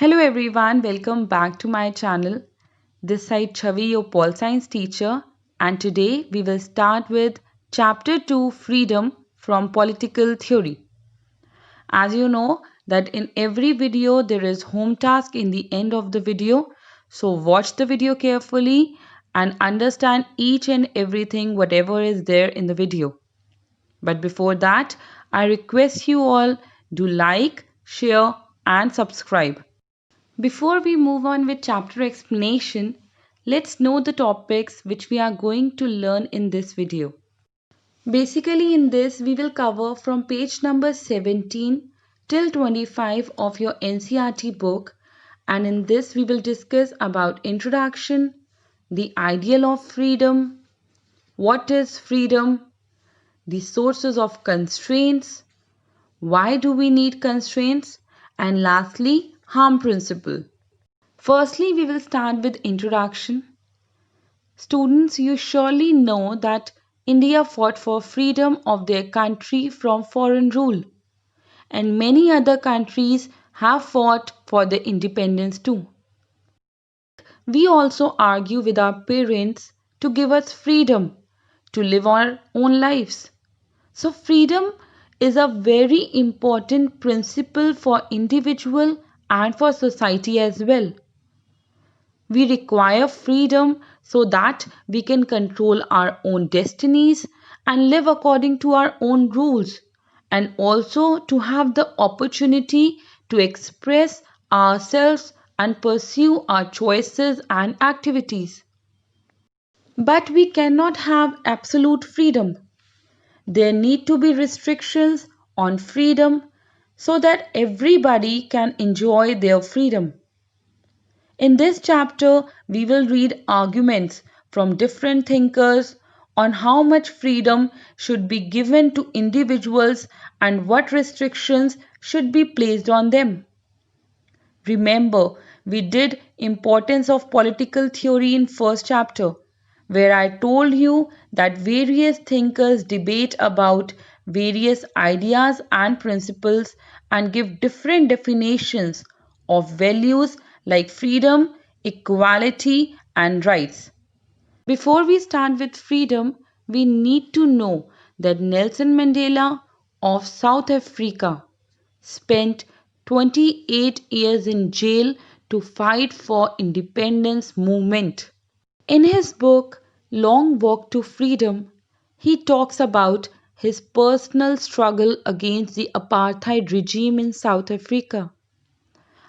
Hello everyone, welcome back to my channel. This side Chavi, your pol science teacher, and today we will start with chapter 2 Freedom from Political Theory. As you know that in every video there is home task in the end of the video, so watch the video carefully and understand each and everything whatever is there in the video. But before that, I request you all do like, share and subscribe. Before we move on with chapter explanation, let's know the topics which we are going to learn in this video. Basically in this we will cover from page number 17 till 25 of your NCERT book, and in this we will discuss about introduction, the ideal of freedom, what is freedom, the sources of constraints, why do we need constraints, and lastly harm principle. Firstly, we will start with introduction. Students, you surely know that India fought for freedom of their country from foreign rule, and many other countries have fought for their independence too. We also argue with our parents to give us freedom to live our own lives. So freedom is a very important principle for individual and for society as well. We require freedom so that we can control our own destinies and live according to our own rules, and also to have the opportunity to express ourselves and pursue our choices and activities. But we cannot have absolute freedom. There need to be restrictions on freedom so that everybody can enjoy their freedom. In this chapter, we will read arguments from different thinkers on how much freedom should be given to individuals and what restrictions should be placed on them. Remember, we did importance of political theory in first chapter, where I told you that various thinkers debate about various ideas and principles and give different definitions of values like freedom, equality and rights. Before we start with freedom, we need to know that Nelson Mandela of South Africa spent 28 years in jail to fight for independence movement. In his book Long Walk to Freedom, he talks about his personal struggle against the apartheid regime in South Africa,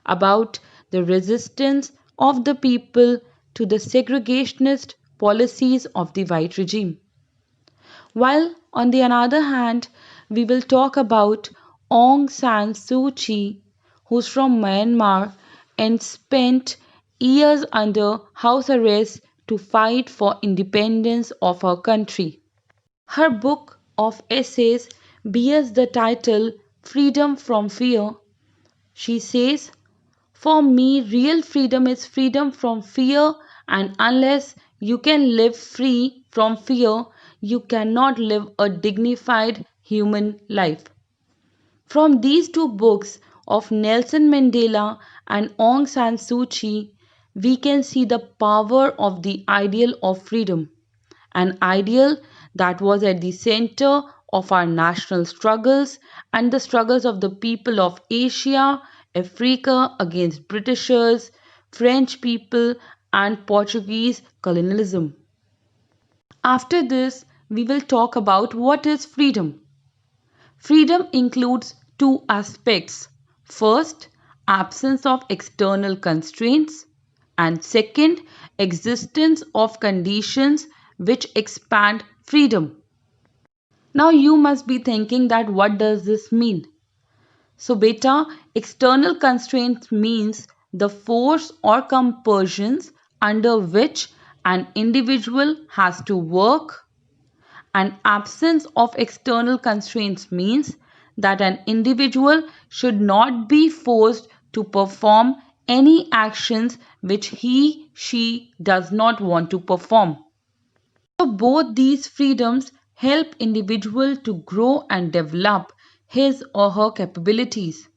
about the resistance of the people to the segregationist policies of the white regime. While on the other hand, we will talk about Aung San Suu Kyi, who's from Myanmar and spent years under house arrest to fight for independence of her country. Her book of essays bears the title Freedom from Fear. She says, "For me, real freedom is freedom from fear, and unless you can live free from fear, you cannot live a dignified human life." From these two books of Nelson Mandela and Aung San Suu Kyi, we can see the power of the ideal of freedom, an ideal that was at the center of our national struggles and the struggles of the people of Asia, Africa against Britishers, French people, and Portuguese colonialism. After this, we will talk about what is freedom. Freedom includes two aspects. First, absence of external constraints, and second, existence of conditions which expand freedom. Now you must be thinking that what does this mean? So beta, external constraints means the force or compulsions under which an individual has to work, and absence of external constraints means that an individual should not be forced to perform any actions which she does not want to perform. So both these freedoms help individual to grow and develop his or her capabilities.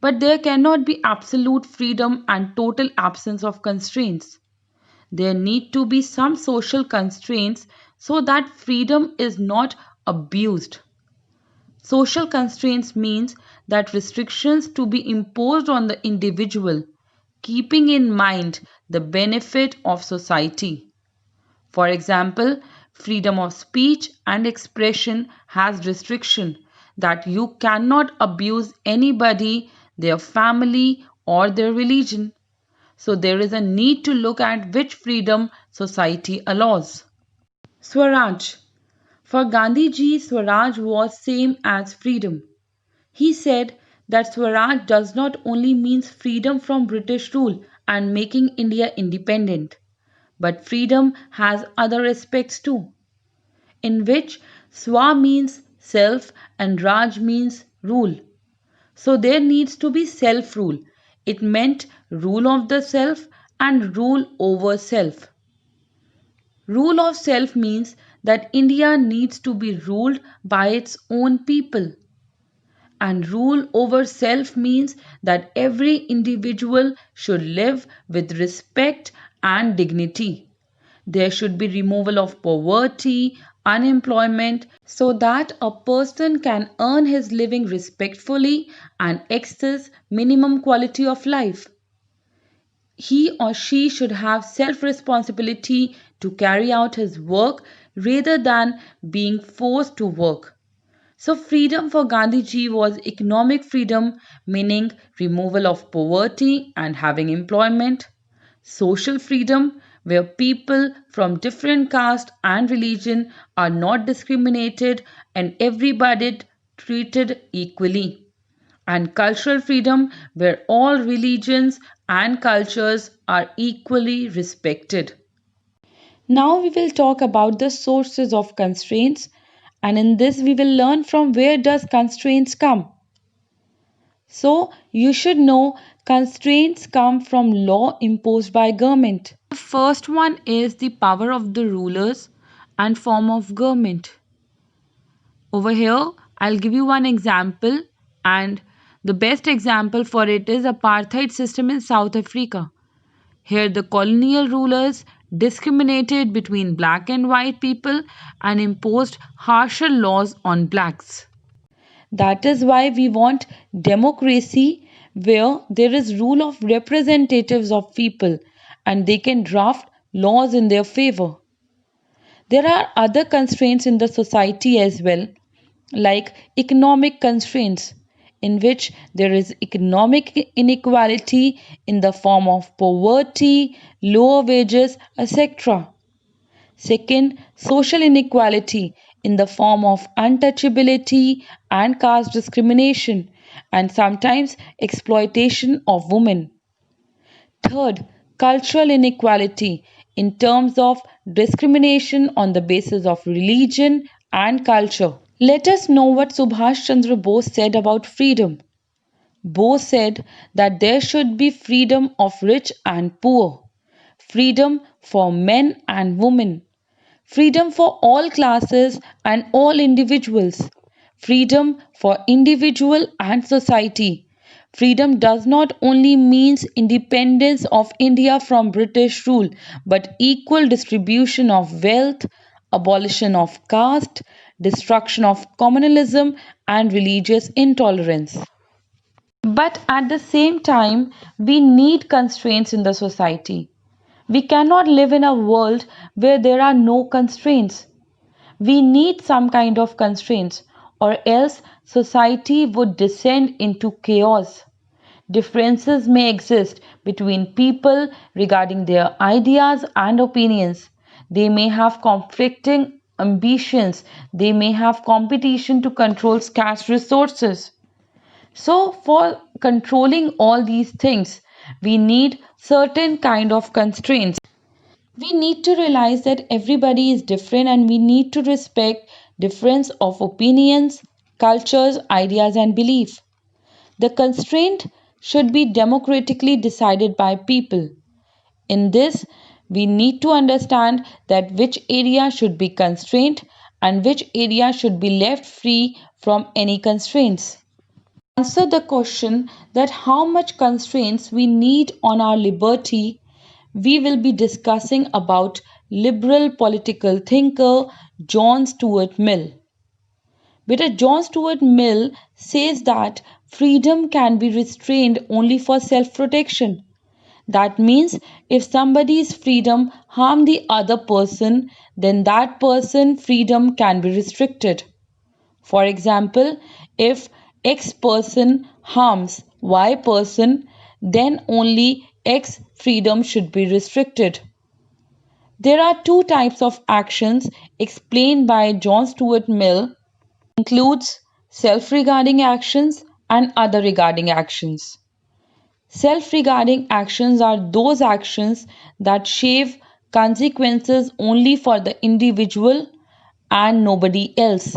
But there cannot be absolute freedom and total absence of constraints. There need to be some social constraints so that freedom is not abused. Social constraints means that restrictions to be imposed on the individual, keeping in mind the benefit of society. For example, freedom of speech and expression has restriction that you cannot abuse anybody, their family, or their religion. So there is a need to look at which freedom society allows. Swaraj. For Gandhiji, Swaraj was same as freedom. He said that Swaraj does not only means freedom from British rule and making India independent, but freedom has other aspects too, in which Swa means self and Raj means rule. So there needs to be self rule. It meant rule of the self and rule over self. Rule of self means that India needs to be ruled by its own people. And rule over self means that every individual should live with respect and dignity. There should be removal of poverty, unemployment, so that a person can earn his living respectfully and access minimum quality of life. He or she should have self responsibility to carry out his work rather than being forced to work. So, freedom for Gandhiji was economic freedom, meaning removal of poverty and having employment. Social freedom, where people from different caste and religion are not discriminated and everybody treated equally. And cultural freedom, where all religions and cultures are equally respected. Now we will talk about the sources of constraints, and in this we will learn from where does constraints come. So you should know constraints come from law imposed by government. The first one is the power of the rulers and form of government. Over here I'll give you one example, and the best example for it is apartheid system in South Africa. Here, the colonial rulers discriminated between black and white people and imposed harsher laws on blacks. That is why we want democracy where there is rule of representatives of people and they can draft laws in their favor. There are other constraints in the society as well, like economic constraints, in which there is economic inequality in the form of poverty, lower wages, etc. Second, social inequality in the form of untouchability and caste discrimination, and sometimes exploitation of women. Third, cultural inequality in terms of discrimination on the basis of religion and culture. Let us know what Subhash Chandra Bose said about freedom. Bose said that there should be freedom of rich and poor, freedom for men and women, freedom for all classes and all individuals, freedom for individual and society. Freedom does not only means independence of India from British rule, but equal distribution of wealth, abolition of caste, destruction of communalism, and religious intolerance. But at the same time, we need constraints in the society. We cannot live in a world where there are no constraints. We need some kind of constraints, or else society would descend into chaos. Differences may exist between people regarding their ideas and opinions. They may have conflicting ambitions. They may have competition to control scarce resources. So, for controlling all these things, we need certain kind of constraints. We need to realize that everybody is different and we need to respect difference of opinions, cultures, ideas and belief. The constraint should be democratically decided by people. In this, we need to understand that which area should be constrained and which area should be left free from any constraints. Answer the question that how much constraints we need on our liberty, we will be discussing about liberal political thinker John Stuart Mill. But John Stuart Mill says that freedom can be restrained only for self-protection. That means if somebody's freedom harm the other person, then that person freedom can be restricted. For example, if X person harms Y person, then only X freedom should be restricted. There are two types of actions explained by John Stuart Mill, includes self-regarding actions and other regarding actions. Self-regarding actions are those actions that shave consequences only for the individual and nobody else.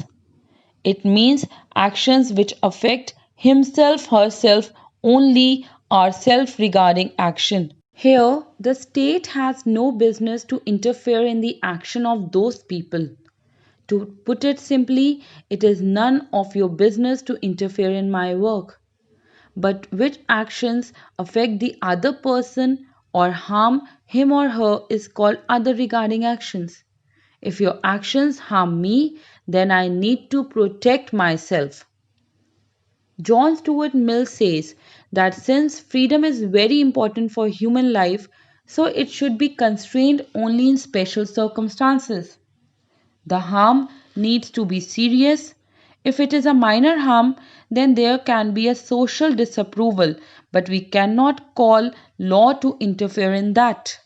It means actions which affect himself herself only are self-regarding action. Here, the state has no business to interfere in the action of those people. To put it simply, it is none of your business to interfere in my work. But which actions affect the other person or harm him or her is called other regarding actions. If your actions harm me, then I need to protect myself. John Stuart Mill says that since freedom is very important for human life, so it should be constrained only in special circumstances. The harm needs to be serious. If it is a minor harm, then there can be a social disapproval, but we cannot call law to interfere in that.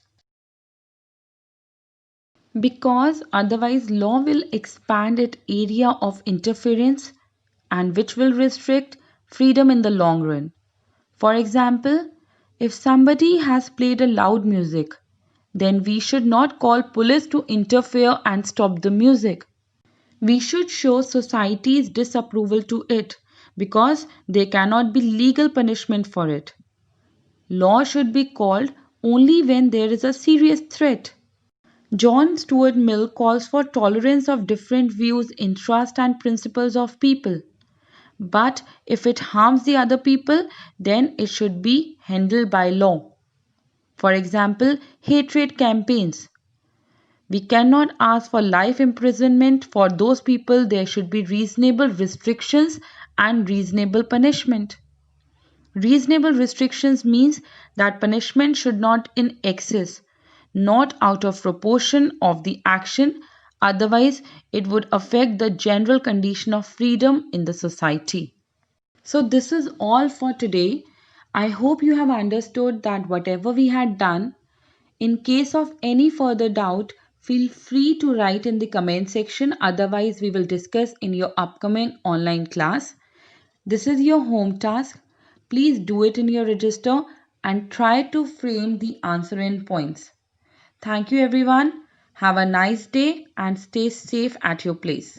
Because otherwise, law will expand its area of interference and which will restrict freedom in the long run. For example, if somebody has played a loud music, then we should not call police to interfere and stop the music. We should show society's disapproval to it because there cannot be legal punishment for it. Law should be called only when there is a serious threat. John Stuart Mill calls for tolerance of different views, interests, and principles of people. But if it harms the other people, then it should be handled by law. For example, hatred campaigns. We cannot ask for life imprisonment for those people. There should be reasonable restrictions and reasonable punishment. Reasonable restrictions means that punishment should not in excess, not out of proportion of the action, otherwise it would affect the general condition of freedom in the society. So this is all for today. I hope you have understood that whatever we had done. In case of any further doubt, feel free to write in the comment section. Otherwise, we will discuss in your upcoming online class. This is your home task. Please do it in your register and try to frame the answer in points. Thank you everyone. Have a nice day and stay safe at your place.